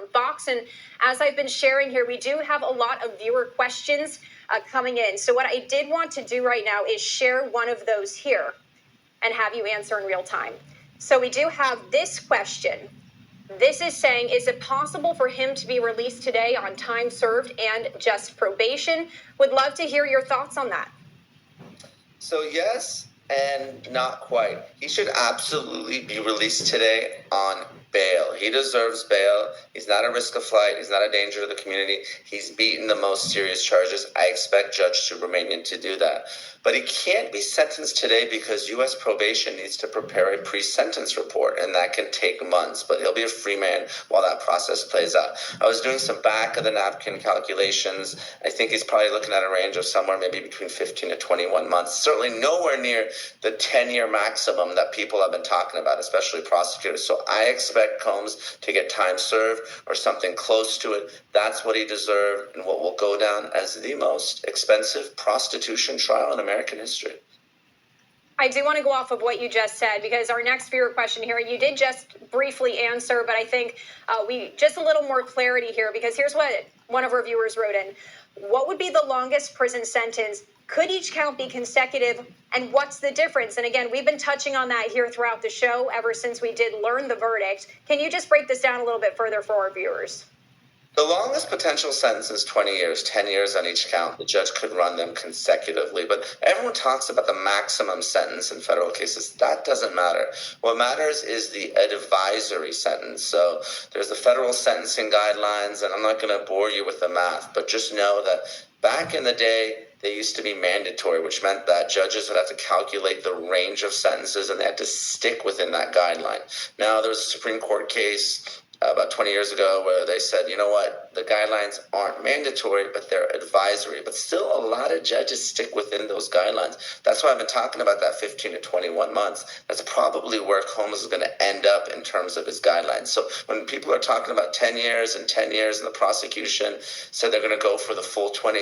from Fox. And as I've been sharing here, we do have a lot of viewer questions coming in. So what I did want to do right now is share one of those here and have you answer in real time. So we do have this question. This is saying, is it possible for him to be released today on time served and just probation? Would love to hear your thoughts on that. So yes, and not quite. He should absolutely be released today on bail. He deserves bail. He's not a risk of flight. He's not a danger to the community. He's beaten the most serious charges. I expect Judge Subramanian to do that. But he can't be sentenced today because U.S. probation needs to prepare a pre-sentence report, and that can take months. But he'll be a free man while that process plays out. I was doing some back-of-the-napkin calculations. I think he's probably looking at a range of somewhere maybe between 15 to 21 months. Certainly nowhere near the 10-year maximum that people have been talking about, especially prosecutors. So I expect Combs to get time served or something close to it. That's what he deserved and what will go down as the most expensive prostitution trial in American history. I do want to go off of what you just said, because our next viewer question here, you did just briefly answer, but I think we just a little more clarity here, because here's what one of our viewers wrote in. What would be the longest prison sentence? Could each count be consecutive? And what's the difference? And again, we've been touching on that here throughout the show ever since we did learn the verdict. Can you just break this down a little bit further for our viewers? The longest potential sentence is 20 years, 10 years on each count. The judge could run them consecutively. But everyone talks about the maximum sentence in federal cases. That doesn't matter. What matters is the advisory sentence. So there's the federal sentencing guidelines, and I'm not going to bore you with the math, but just know that back in the day, they used to be mandatory, which meant that judges would have to calculate the range of sentences, and they had to stick within that guideline. Now, there was a Supreme Court case about 20 years ago where they said, you know what, the guidelines aren't mandatory, but they're advisory. But still, a lot of judges stick within those guidelines. That's why I've been talking about that 15 to 21 months. That's probably where Combs is going to end up in terms of his guidelines. So when people are talking about 10 years and 10 years, and the prosecution said they're going to go for the full 20,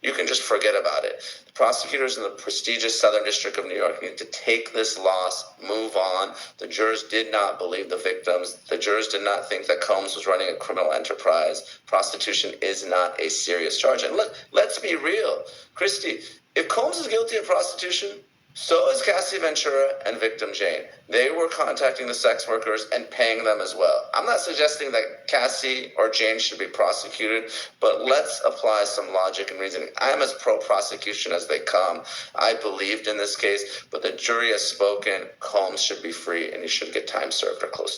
you can just forget about it. The prosecutors in the prestigious Southern District of New York need to take this loss, move on. The jurors did not believe the victims. The jurors did not think that Combs was running a criminal enterprise. Prostitution is not a serious charge. And look, let's be real. Christy, if Combs is guilty of prostitution, so is Cassie Ventura and victim Jane. They were contacting the sex workers and paying them as well. I'm not suggesting that Cassie or Jane should be prosecuted, but let's apply some logic and reasoning. I'm as pro-prosecution as they come. I believed in this case, but the jury has spoken. Combs should be free, and he should get time served or close.